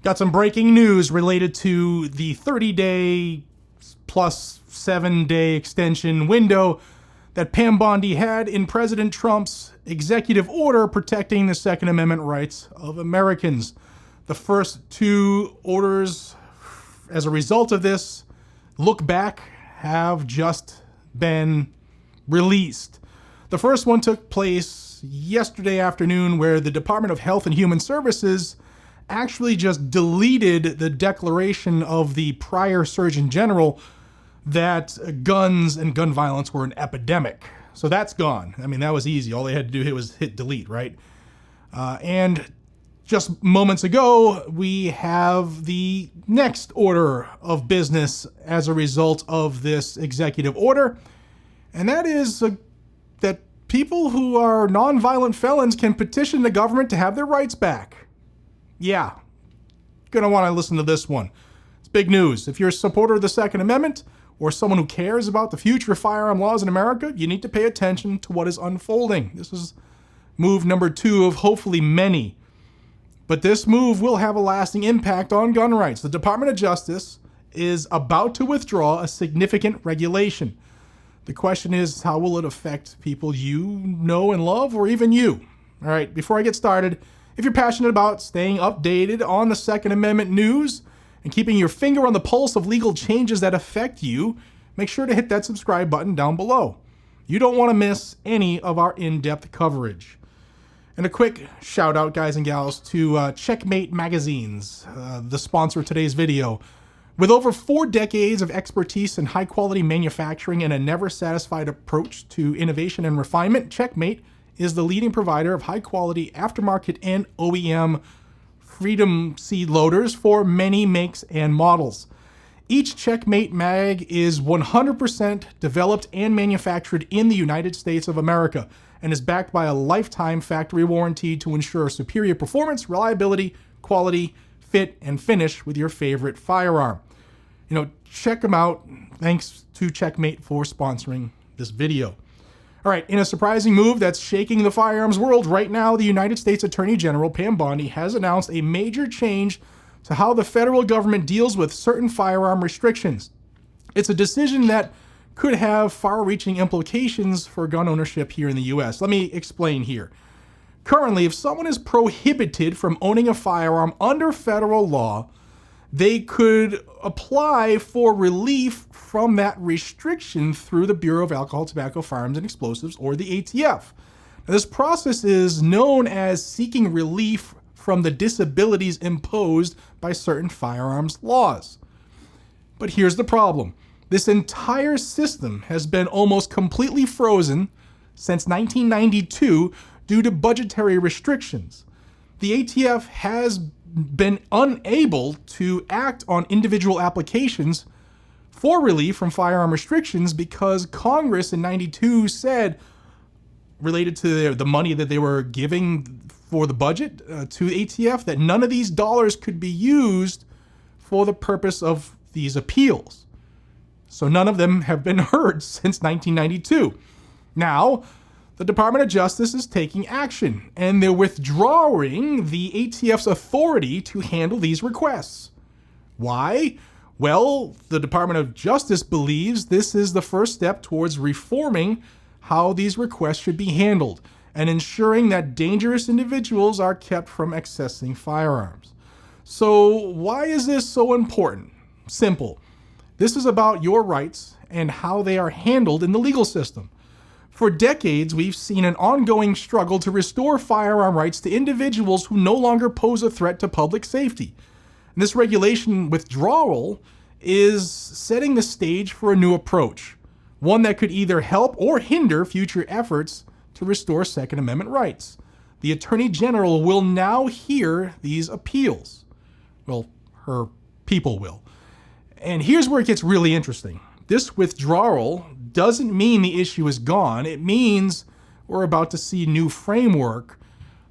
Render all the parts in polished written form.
Got some breaking news related to the 30-day plus 7-day extension window that Pam Bondi had in President Trump's executive order protecting the Second Amendment rights of Americans. The first two orders, as a result of this, look back, have just been released. The first one took place yesterday afternoon, where the Department of Health and Human Services actually just deleted the declaration of the prior Surgeon General that guns and gun violence were an epidemic. So that's gone. I mean, that was easy. All they had to do here was hit delete, right? And just moments ago, we have the next order of business as a result of this executive order, and that is that people who are nonviolent felons can petition the government to have their rights back. Yeah, you're going to want to listen to this one. It's big news. If you're a supporter of the Second Amendment or someone who cares about the future of firearm laws in America, you need to pay attention to what is unfolding. This is move number 2 of hopefully many. But this move will have a lasting impact on gun rights. The Department of Justice is about to withdraw a significant regulation. The question is, how will it affect people you know and love, or even you? All right, before I get started, if you're passionate about staying updated on the Second Amendment news and keeping your finger on the pulse of legal changes that affect you, make sure to hit that subscribe button down below. You don't want to miss any of our in-depth coverage. And a quick shout out, guys and gals, to Checkmate Magazines, the sponsor of today's video. With over 4 decades of expertise in high-quality manufacturing and a never-satisfied approach to innovation and refinement, Checkmate is the leading provider of high-quality aftermarket and OEM Freedom seed loaders for many makes and models. Each Checkmate mag is 100% developed and manufactured in the United States of America and is backed by a lifetime factory warranty to ensure superior performance, reliability, quality, fit, and finish with your favorite firearm. Check them out. Thanks to Checkmate for sponsoring this video. All right, in a surprising move that's shaking the firearms world right now, the United States Attorney General Pam Bondi has announced a major change to how the federal government deals with certain firearm restrictions. It's a decision that could have far-reaching implications for gun ownership here in the U.S. Let me explain here. Currently, if someone is prohibited from owning a firearm under federal law, they could apply for relief from that restriction through the Bureau of Alcohol, Tobacco, Firearms, and Explosives, or the ATF. Now, this process is known as seeking relief from the disabilities imposed by certain firearms laws. But here's the problem. This entire system has been almost completely frozen since 1992 due to budgetary restrictions. The ATF has been unable to act on individual applications for relief from firearm restrictions because Congress in 92 said, related to the money that they were giving for the budget to ATF, that none of these dollars could be used for the purpose of these appeals. So none of them have been heard since 1992. Now, the Department of Justice is taking action, and they're withdrawing the ATF's authority to handle these requests. Why? Well, the Department of Justice believes this is the first step towards reforming how these requests should be handled and ensuring that dangerous individuals are kept from accessing firearms. So why is this so important? Simple. This is about your rights and how they are handled in the legal system. For decades, we've seen an ongoing struggle to restore firearm rights to individuals who no longer pose a threat to public safety. And this regulation withdrawal is setting the stage for a new approach, one that could either help or hinder future efforts to restore Second Amendment rights. The Attorney General will now hear these appeals. Well, her people will. And here's where it gets really interesting. This withdrawal doesn't mean the issue is gone. It means we're about to see new framework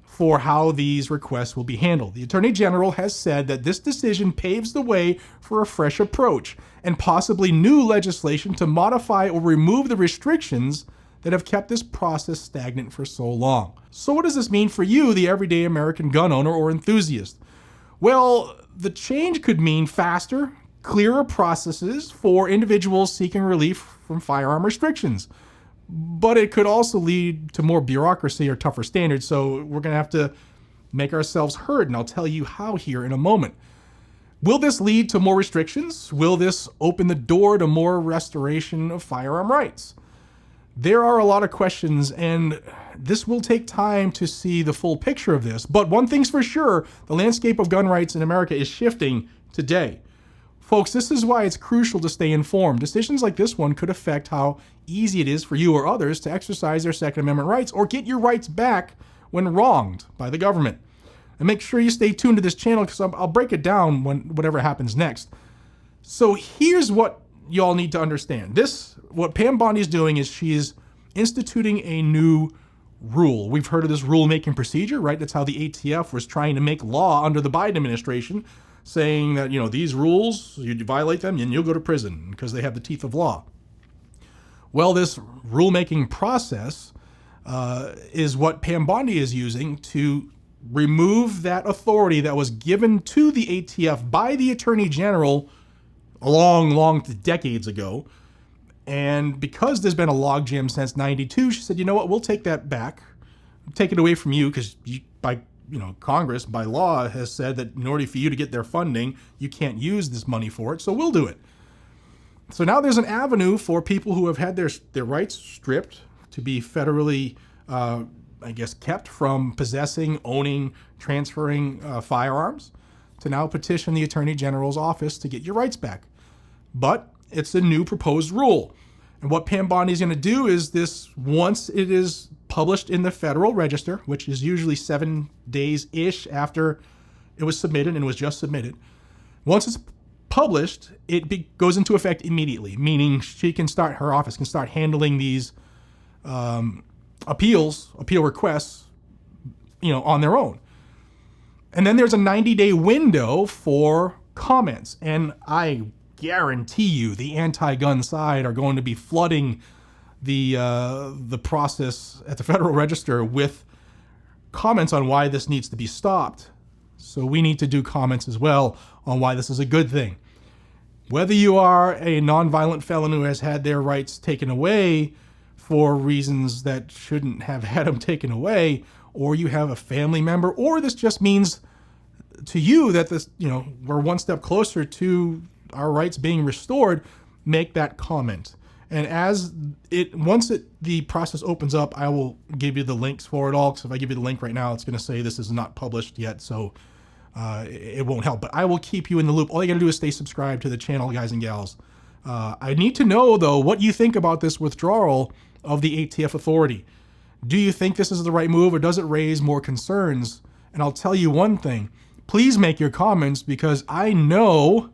for how these requests will be handled. The Attorney General has said that this decision paves the way for a fresh approach and possibly new legislation to modify or remove the restrictions that have kept this process stagnant for so long. So what does this mean for you, the everyday American gun owner or enthusiast? Well, The change could mean faster, clearer processes for individuals seeking relief from firearm restrictions. But it could also lead to more bureaucracy or tougher standards, so we're going to have to make ourselves heard, and I'll tell you how here in a moment. Will this lead to more restrictions? Will this open the door to more restoration of firearm rights? There are a lot of questions, and this will take time to see the full picture of this. But one thing's for sure, the landscape of gun rights in America is shifting today. Folks, this is why it's crucial to stay informed. Decisions like this one could affect how easy it is for you or others to exercise their Second Amendment rights or get your rights back when wronged by the government. And make sure you stay tuned to this channel because I'll break it down whatever happens next. So here's what y'all need to understand. What Pam Bondi is doing is she is instituting a new rule. We've heard of this rule-making procedure, right? That's how the ATF was trying to make law under the Biden administration, saying that, these rules, you violate them and you'll go to prison because they have the teeth of law. Well, this rulemaking process is what Pam Bondi is using to remove that authority that was given to the ATF by the Attorney General long decades ago. And because there's been a logjam since 92, she said, you know what, we'll take that back, take it away from you because Congress, by law, has said that in order for you to get their funding, you can't use this money for it, so we'll do it. So now there's an avenue for people who have had their rights stripped to be federally, kept from possessing, owning, transferring firearms, to now petition the Attorney General's office to get your rights back. But it's a new proposed rule. And what Pam Bondi is going to do is this, once it is published in the Federal Register, which is usually 7 days-ish after it was submitted and was just submitted, once it's published, it goes into effect immediately, meaning her office can start handling these appeal requests, on their own. And then there's a 90-day window for comments. And I guarantee you the anti-gun side are going to be flooding the process at the Federal Register with comments on why this needs to be stopped. So we need to do comments as well on why this is a good thing. Whether you are a nonviolent felon who has had their rights taken away for reasons that shouldn't have had them taken away, or you have a family member, or this just means to you that this, we're one step closer to our rights being restored, make that comment. And once the process opens up, I will give you the links for it all. Because if I give you the link right now, it's going to say this is not published yet, so it won't help. But I will keep you in the loop. All you got to do is stay subscribed to the channel, guys and gals. I need to know, though, what you think about this withdrawal of the ATF authority. Do you think this is the right move, or does it raise more concerns? And I'll tell you one thing. Please make your comments, because I know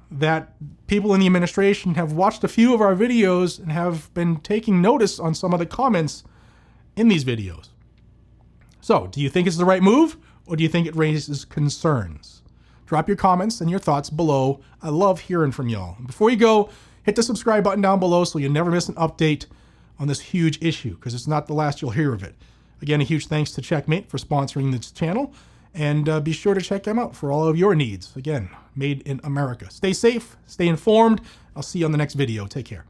that people in the administration have watched a few of our videos and have been taking notice on some of the comments in these videos. So, do you think it's the right move, or do you think it raises concerns? Drop your comments and your thoughts below. I love hearing from y'all. Before you go, hit the subscribe button down below so you never miss an update on this huge issue, because it's not the last you'll hear of it. Again, a huge thanks to Checkmate for sponsoring this channel, and be sure to check them out for all of your needs. Again, made in America. Stay safe, stay informed. I'll see you on the next video. Take care.